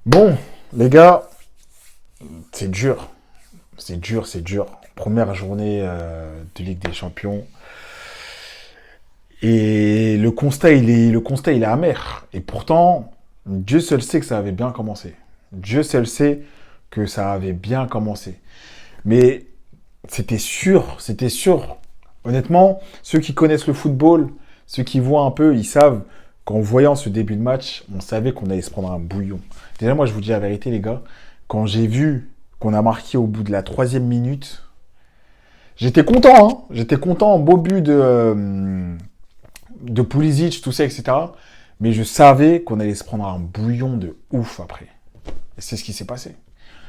Bon, les gars, c'est dur. C'est dur, c'est dur. Première journée de Ligue des Champions. Et le constat, il est amer. Et pourtant, Dieu seul sait que ça avait bien commencé. Dieu seul sait que ça avait bien commencé. Mais c'était sûr, c'était sûr. Honnêtement, ceux qui connaissent le football, ceux qui voient un peu, ils savent qu'en voyant ce début de match, on savait qu'on allait se prendre un bouillon. Déjà, moi, je vous dis la vérité, les gars. Quand j'ai vu qu'on a marqué au bout de la troisième minute, j'étais content, hein. J'étais content, beau but de Pulisic, tout ça, etc. Mais je savais qu'on allait se prendre un bouillon de ouf après. Et c'est ce qui s'est passé.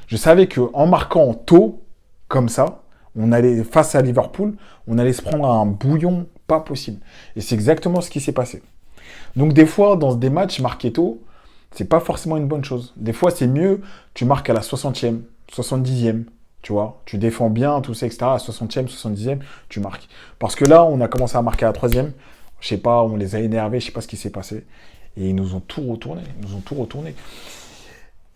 Je savais qu'en marquant tôt, comme ça, on allait, face à Liverpool, on allait se prendre un bouillon pas possible. Et c'est exactement ce qui s'est passé. Donc des fois, dans des matchs marqués tôt, c'est pas forcément une bonne chose. Des fois, c'est mieux, tu marques à la 60e, 70e, tu vois, tu défends bien, tout ça, etc. À 60e, 70e, tu marques. Parce que là, on a commencé à marquer à la troisième. Je sais pas, on les a énervés, je sais pas ce qui s'est passé. Et ils nous ont tout retourné. Ils nous ont tout retourné.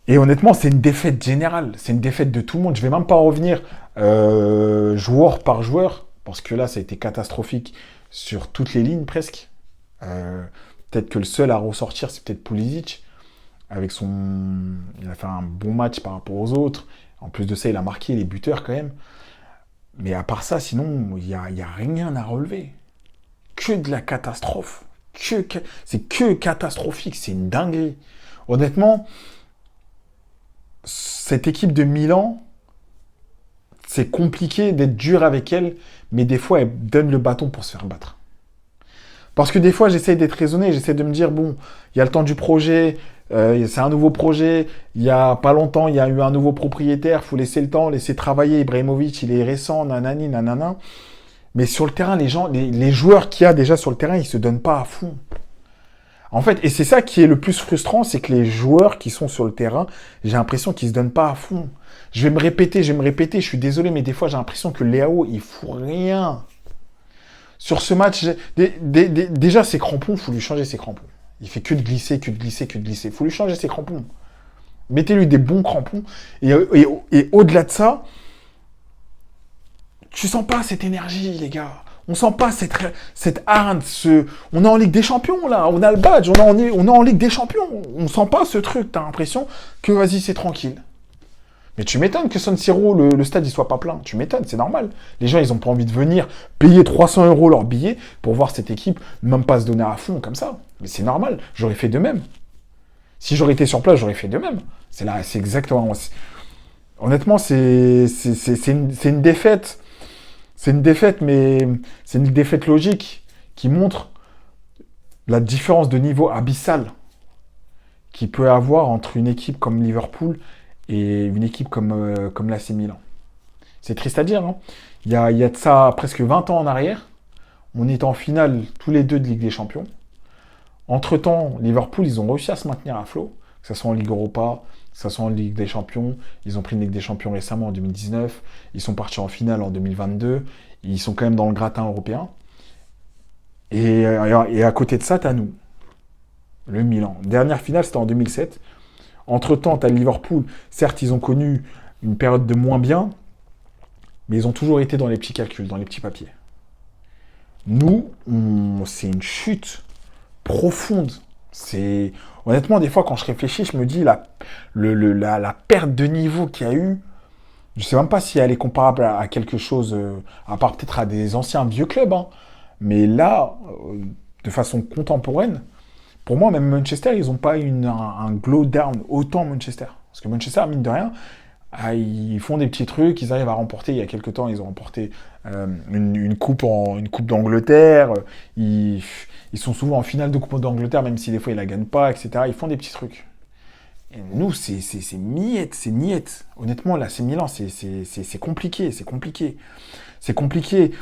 Et honnêtement, c'est une défaite générale. C'est une défaite de tout le monde. Je vais même pas revenir joueur par joueur, parce que là, ça a été catastrophique sur toutes les lignes presque. Euh, Peut-être que le seul à ressortir, c'est peut-être Pulisic. Avec son... Il a fait un bon match par rapport aux autres. En plus de ça, il a marqué les buteurs quand même. Mais à part ça, sinon, il y a rien à relever. Que de la catastrophe. C'est que catastrophique. C'est une dinguerie. Honnêtement, cette équipe de Milan, c'est compliqué d'être dur avec elle, mais des fois, elle donne le bâton pour se faire battre. Parce que des fois, j'essaie d'être raisonné, j'essaie de me dire, bon, il y a le temps du projet, c'est un nouveau projet, il y a pas longtemps, il y a eu un nouveau propriétaire, faut laisser le temps, laisser travailler. Ibrahimovic, il est récent, nanani, nanana. Mais sur le terrain, les gens, les joueurs qu'il y a déjà sur le terrain, ils se donnent pas à fond. En fait, et c'est ça qui est le plus frustrant, c'est que les joueurs qui sont sur le terrain, j'ai l'impression qu'ils se donnent pas à fond. Je vais me répéter, je suis désolé, mais des fois, j'ai l'impression que Léao, il fout rien. Sur ce match, déjà, ses crampons, il faut lui changer ses crampons. Il fait que de glisser, que de glisser, que de glisser. Il faut lui changer ses crampons. Mettez-lui des bons crampons. Et au-delà de ça, tu sens pas cette énergie, les gars. On sent pas cette hargne, on est en Ligue des Champions, là. On a le badge, on est en Ligue des Champions. On sent pas ce truc. T'as l'impression que, vas-y, c'est tranquille. Mais tu m'étonnes que San Siro, le stade, il soit pas plein. Tu m'étonnes, c'est normal. Les gens, ils ont pas envie de venir payer 300 € leur billet pour voir cette équipe, même pas se donner à fond comme ça. Mais c'est normal. J'aurais fait de même. Si j'aurais été sur place, j'aurais fait de même. C'est là, c'est exactement. Honnêtement, c'est une défaite. C'est une défaite, mais c'est une défaite logique qui montre la différence de niveau abyssal qu'il peut y avoir entre une équipe comme Liverpool et une équipe comme l'AC Milan. C'est triste à dire, non? Il y a de ça presque 20 ans en arrière. On est en finale tous les deux de Ligue des Champions. Entre-temps, Liverpool, ils ont réussi à se maintenir à flot, que ce soit en Ligue Europa, que ce soit en Ligue des Champions. Ils ont pris une Ligue des Champions récemment en 2019. Ils sont partis en finale en 2022. Ils sont quand même dans le gratin européen. Et à côté de ça, t'as nous, le Milan. Dernière finale, c'était en 2007. Entre-temps, t'as Liverpool. Certes, ils ont connu une période de moins bien, mais ils ont toujours été dans les petits calculs, dans les petits papiers. Nous, c'est une chute profonde. C'est honnêtement, des fois, quand je réfléchis, je me dis la perte de niveau qu'il y a eu. Je sais même pas si elle est comparable à quelque chose, à part peut-être à des anciens vieux clubs, hein. Mais là, de façon contemporaine, pour moi, même Manchester, ils n'ont pas un glow down autant Manchester. Parce que Manchester, mine de rien, ils font des petits trucs, ils arrivent à remporter. Il y a quelques temps, ils ont remporté une coupe d'Angleterre. Ils sont souvent en finale de Coupe d'Angleterre, même si des fois ils la gagnent pas, etc. Ils font des petits trucs. Et nous, c'est miette, c'est niette. Honnêtement, là, c'est Milan, c'est compliqué, c'est compliqué. C'est compliqué.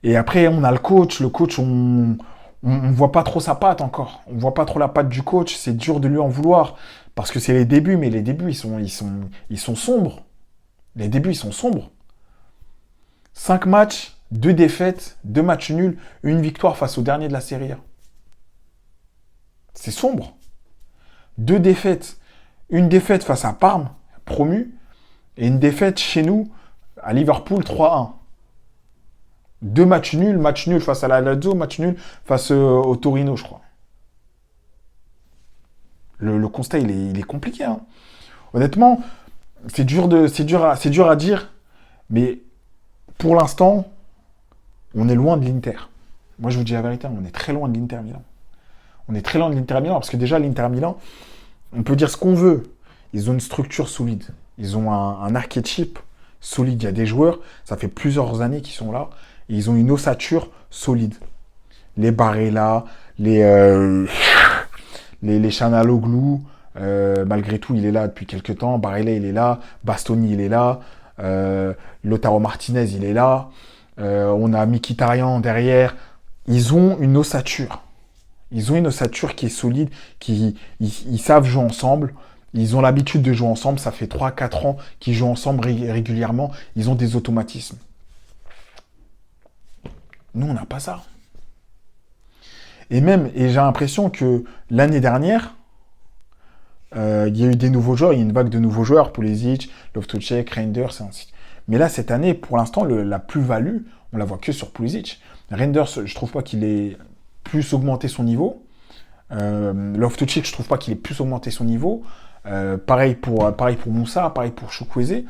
Et après, on a le coach. Le coach, on voit pas trop sa patte encore. On voit pas trop la patte du coach. C'est dur de lui en vouloir. Parce que c'est les débuts, mais les débuts, ils sont sombres. Les débuts, ils sont sombres. 5 matchs, 2 défaites, 2 matchs nuls, une victoire face au dernier de la Serie A. C'est sombre. 2 défaites, Une défaite face à Parme, promu, et une défaite chez nous, à Liverpool, 3-1. Deux match nul face à la Lazio, match nul face au Torino, je crois. Le constat, il est compliqué. Hein. Honnêtement, c'est dur à dire, mais pour l'instant, on est loin de l'Inter. Moi, je vous dis la vérité, on est très loin de l'Inter Milan. On est très loin de l'Inter Milan, parce que déjà, l'Inter Milan, on peut dire ce qu'on veut. Ils ont une structure solide. Ils ont un archétype solide. Il y a des joueurs, ça fait plusieurs années qu'ils sont là, et ils ont une ossature solide. Les Barella, les Chanaloglu, malgré tout, il est là depuis quelques temps. Barella, il est là. Bastoni, il est là. Lautaro Martinez, il est là. On a Mkhitaryan derrière. Ils ont une ossature. Ils ont une ossature qui est solide, ils savent jouer ensemble. Ils ont l'habitude de jouer ensemble. Ça fait 3-4 ans qu'ils jouent ensemble régulièrement. Ils ont des automatismes. Nous, on n'a pas ça. Et j'ai l'impression que l'année dernière, il y a eu des nouveaux joueurs, il y a une vague de nouveaux joueurs, Pulisic, Loftus-Cheek, Reinders, et ainsi de suite. Mais là, cette année, pour l'instant, la plus-value, on la voit que sur Pulisic. Reinders, je trouve pas qu'il ait plus augmenté son niveau. Loftus-Cheek, je trouve pas qu'il ait plus augmenté son niveau. Pareil pour Moussa, pareil pour Chukwueze.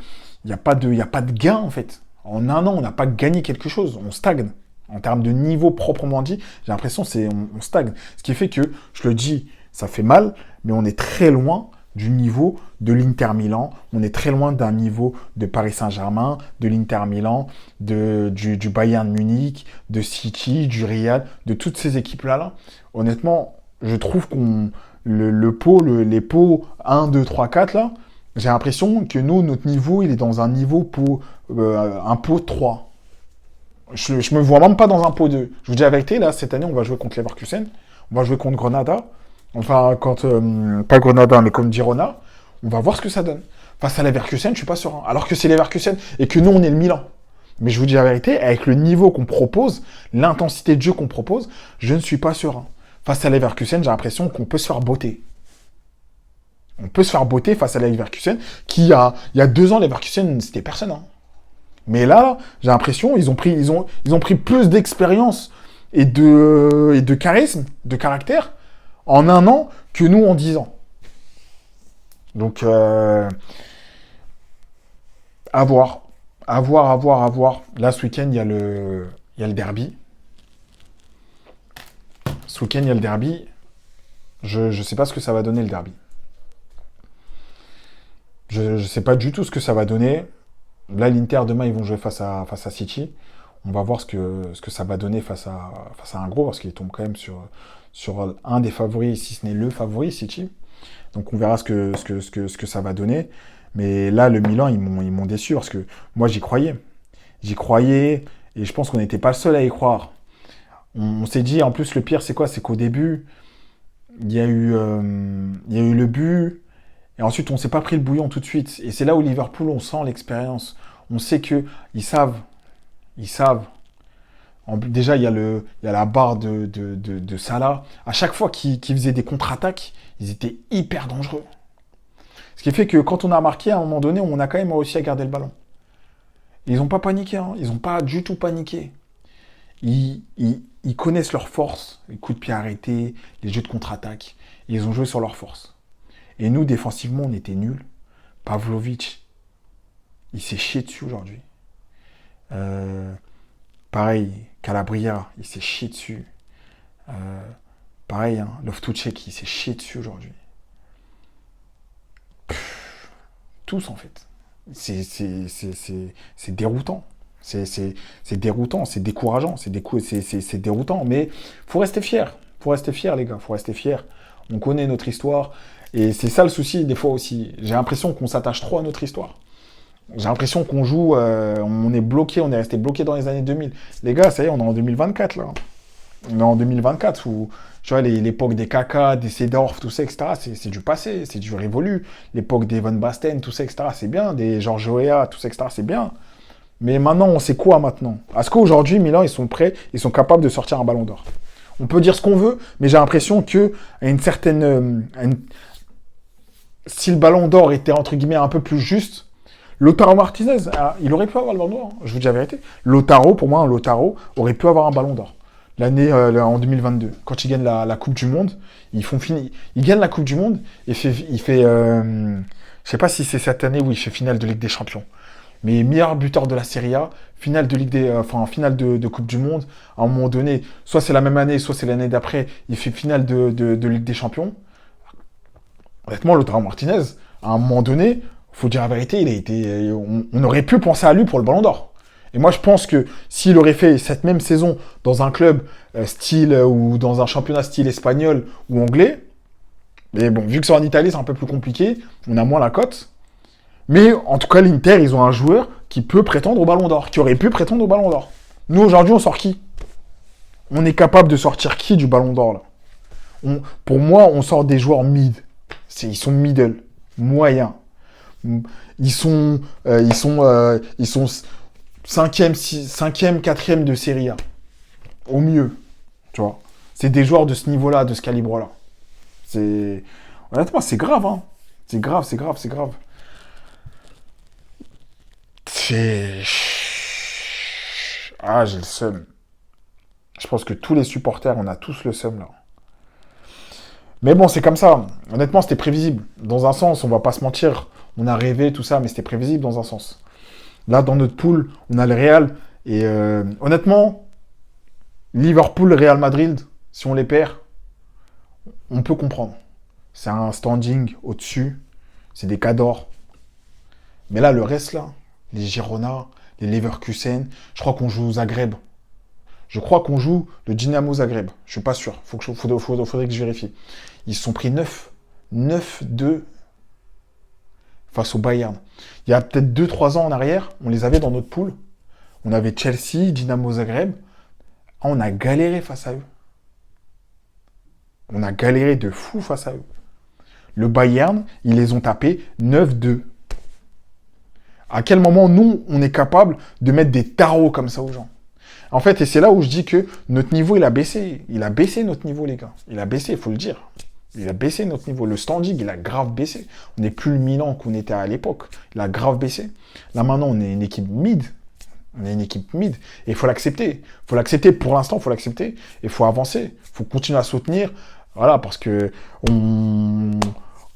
Il n'y a pas de gain, en fait. En un an, on n'a pas gagné quelque chose, on stagne. En termes de niveau proprement dit, j'ai l'impression on stagne. Ce qui fait que, je le dis, ça fait mal, mais on est très loin du niveau de l'Inter Milan. On est très loin d'un niveau de Paris Saint-Germain, de l'Inter Milan, du Bayern Munich, de City, du Real, de toutes ces équipes-là. Honnêtement, je trouve les pots 1, 2, 3, 4, là, j'ai l'impression que notre niveau, il est dans un niveau un pot 3. Je me vois même pas dans un pot 2. Je vous dis la vérité, là, cette année, on va jouer contre Leverkusen, on va jouer contre Granada, enfin, pas Granada, mais comme Girona, on va voir ce que ça donne. Face à Leverkusen, je suis pas serein. Alors que c'est Leverkusen et que nous, on est le Milan. Mais je vous dis la vérité, avec le niveau qu'on propose, l'intensité de jeu qu'on propose, je ne suis pas serein. Face à Leverkusen, j'ai l'impression qu'on peut se faire botter. On peut se faire botter face à Leverkusen, il y a 2 ans, Leverkusen, c'était personne. Hein. Mais là, j'ai l'impression ils ont pris plus d'expérience et de charisme, de caractère, en un an que nous en 10 ans. Donc, à voir. À voir. Là, ce week-end, il y a le derby. Ce week-end, il y a le derby. Je ne sais pas ce que ça va donner, le derby. Je ne sais pas du tout ce que ça va donner. Là, l'Inter, demain, ils vont jouer face à City. On va voir ce que ça va donner face à un gros, parce qu'il tombe quand même sur un des favoris, si ce n'est le favori, City. Donc, on verra ce que ça va donner. Mais là, le Milan, ils m'ont déçu, parce que moi, j'y croyais. J'y croyais, et je pense qu'on n'était pas le seul à y croire. On s'est dit, en plus, le pire, c'est quoi? C'est qu'au début, il y a eu le but, et ensuite, on ne s'est pas pris le bouillon tout de suite. Et c'est là où Liverpool, on sent l'expérience. On sait qu'ils savent. Déjà, il y a la barre de Salah. À chaque fois qu'ils faisaient des contre-attaques, ils étaient hyper dangereux. Ce qui fait que quand on a marqué, à un moment donné, on a quand même réussi à garder le ballon. Et ils n'ont pas paniqué. Hein. Ils n'ont pas du tout paniqué. Ils connaissent leurs forces, les coups de pied arrêtés, les jeux de contre-attaque. Ils ont joué sur leurs forces. Et nous, défensivement, on était nuls. Pavlovic, il s'est chié dessus aujourd'hui. Pareil, Calabria, il s'est chié dessus. Pareil, hein, Loftus-Cheek, il s'est chié dessus aujourd'hui. Tous, en fait. C'est déroutant. C'est déroutant, c'est décourageant, c'est déroutant. Mais faut rester fier. Faut rester fier, les gars. Faut rester fier. On connaît notre histoire. Et c'est ça le souci, des fois aussi. J'ai l'impression qu'on s'attache trop à notre histoire. J'ai l'impression qu'on joue, on est bloqué, on est resté bloqué dans les années 2000. Les gars, ça y est, on est en 2024, là. On est en 2024, où, tu vois, l'époque des Kaka, des Seedorf, tout ça, etc., c'est du passé, c'est du révolu. L'époque des Van Basten, tout ça, etc., c'est bien. Des Georges Weah, tout ça, etc., c'est bien. Mais maintenant, on sait quoi, maintenant? Est-ce qu'aujourd'hui, Milan, ils sont prêts, ils sont capables de sortir un ballon d'or? On peut dire ce qu'on veut, mais j'ai l'impression que à une certaine... si le ballon d'or était, entre guillemets, un peu plus juste, Lautaro Martinez, il aurait pu avoir le ballon d'or, hein, je vous dis la vérité. Lautaro, pour moi, Lautaro aurait pu avoir un ballon d'or. L'année en 2022, quand il gagne la Coupe du Monde, il gagne la Coupe du Monde et je sais pas si c'est cette année où il fait finale de Ligue des Champions. Mais meilleur buteur de la Serie A, finale de finale de Coupe du Monde. À un moment donné, soit c'est la même année, soit c'est l'année d'après, il fait finale de Ligue des Champions. Honnêtement, Lautaro Martinez, à un moment donné, faut dire la vérité, on aurait pu penser à lui pour le Ballon d'Or. Et moi, je pense que s'il aurait fait cette même saison dans un club ou dans un championnat style espagnol ou anglais, mais bon, vu que c'est en Italie, c'est un peu plus compliqué, on a moins la cote. Mais en tout cas, l'Inter, ils ont un joueur qui peut prétendre au Ballon d'Or, qui aurait pu prétendre au Ballon d'Or. Nous, aujourd'hui, on sort qui? On est capable de sortir qui du Ballon d'Or, là? Pour moi, on sort des joueurs mid. Ils sont middle, moyens. Ils sont cinquième, quatrième de Serie A. Au mieux, tu vois. C'est des joueurs de ce niveau-là, de ce calibre-là. Honnêtement, c'est grave, hein. C'est grave. J'ai le seum. Je pense que tous les supporters, on a tous le seum, là. Mais bon, c'est comme ça. Honnêtement, c'était prévisible. Dans un sens, on va pas se mentir. On a rêvé, tout ça, mais c'était prévisible dans un sens. Là, dans notre poule, on a le Real. Et honnêtement, Liverpool, Real Madrid, si on les perd, on peut comprendre. C'est un standing au-dessus. C'est des cadors. Mais là, le reste, là, les Girona, les Leverkusen, je crois qu'on joue au Zagreb. Je crois qu'on joue le Dynamo Zagreb. Je suis pas sûr. Faudrait que je vérifie. Ils se sont pris 9-2 face au Bayern. Il y a peut-être 2-3 ans en arrière, on les avait dans notre poule. On avait Chelsea, Dynamo Zagreb. On a galéré face à eux. On a galéré de fou face à eux. Le Bayern, ils les ont tapés 9-2. À quel moment, nous, on est capable de mettre des tarots comme ça aux gens? En fait, et c'est là où je dis que notre niveau, il a baissé. Il a baissé notre niveau, les gars. Il a baissé, il faut le dire. Il a baissé notre niveau. Le standing, il a grave baissé. On n'est plus le Milan qu'on était à l'époque. Il a grave baissé. Là, maintenant, on est une équipe mid. Et il faut l'accepter. Il faut l'accepter. Pour l'instant, il faut l'accepter. Et il faut avancer. Il faut continuer à soutenir. Voilà, parce que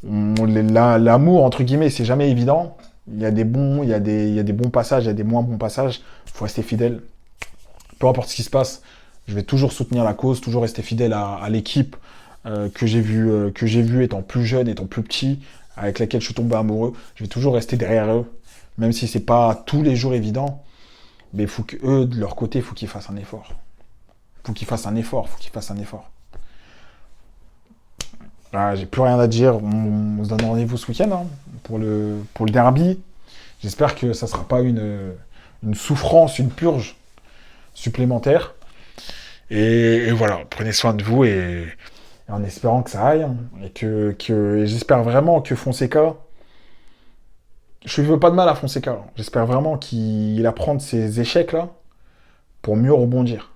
l'amour, entre guillemets, c'est jamais évident. Il y a des bons passages, il y a des moins bons passages. Il faut rester fidèle. Peu importe ce qui se passe, je vais toujours soutenir la cause, toujours rester fidèle à l'équipe que j'ai vu étant plus jeune, étant plus petit, avec laquelle je suis tombé amoureux. Je vais toujours rester derrière eux, même si c'est pas tous les jours évident. Mais il faut qu'eux, de leur côté, il faut qu'ils fassent un effort. Faut qu'ils fassent un effort. Voilà, j'ai plus rien à dire. On se donne rendez-vous ce week-end hein, pour le derby. J'espère que ça sera pas une souffrance, une purge supplémentaire. Et voilà, prenez soin de vous et en espérant que ça aille. Hein, et j'espère vraiment que Fonseca. Je ne veux pas de mal à Fonseca. Hein. J'espère vraiment qu'il apprend de ses échecs là pour mieux rebondir.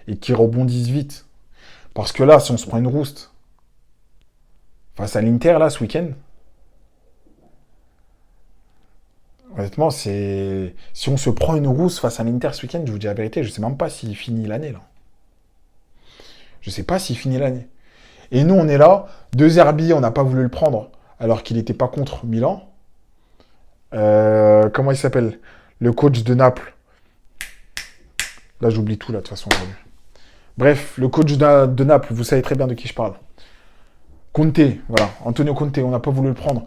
Et qu'il rebondisse vite. Parce que là, si on se prend une rouste face à l'Inter là ce week-end, honnêtement, si on se prend une rousse face à l'Inter ce week-end, je vous dis la vérité, je sais même pas s'il finit l'année là. Je sais pas s'il finit l'année. Et nous, on est là, De Zerbi, on n'a pas voulu le prendre alors qu'il n'était pas contre Milan. Comment il s'appelle? Le coach de Naples. Là, j'oublie tout là de toute façon aujourd'hui. Bref, le coach de Naples, vous savez très bien de qui je parle. Conte, voilà, Antonio Conte, on n'a pas voulu le prendre.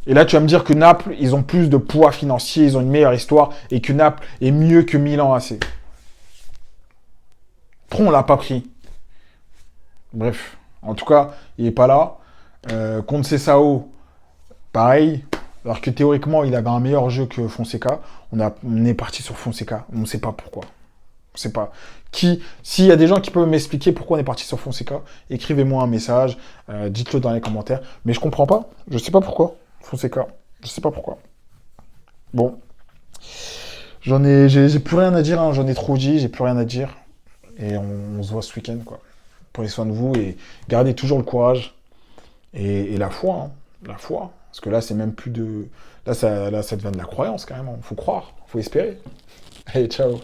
Et là, tu vas me dire que Naples, ils ont plus de poids financier, ils ont une meilleure histoire, et que Naples est mieux que Milan AC. Pourquoi on l'a pas pris? Bref, en tout cas, il n'est pas là. Contre Sessao, pareil. Alors que théoriquement, il avait un meilleur jeu que Fonseca. On est parti sur Fonseca. On ne sait pas pourquoi. On ne sait pas. S'il y a des gens qui peuvent m'expliquer pourquoi on est parti sur Fonseca, écrivez-moi un message, dites-le dans les commentaires. Mais je comprends pas. Je ne sais pas pourquoi. Fonseca. Je sais pas pourquoi. Bon. J'ai plus rien à dire, hein. J'en ai trop dit, j'ai plus rien à dire. Et on se voit ce week-end, quoi. Prenez soin de vous et gardez toujours le courage. Et la foi, hein, la foi. Parce que là, c'est même plus de... là, ça devient de la croyance, carrément. Faut croire, faut espérer. Allez, ciao.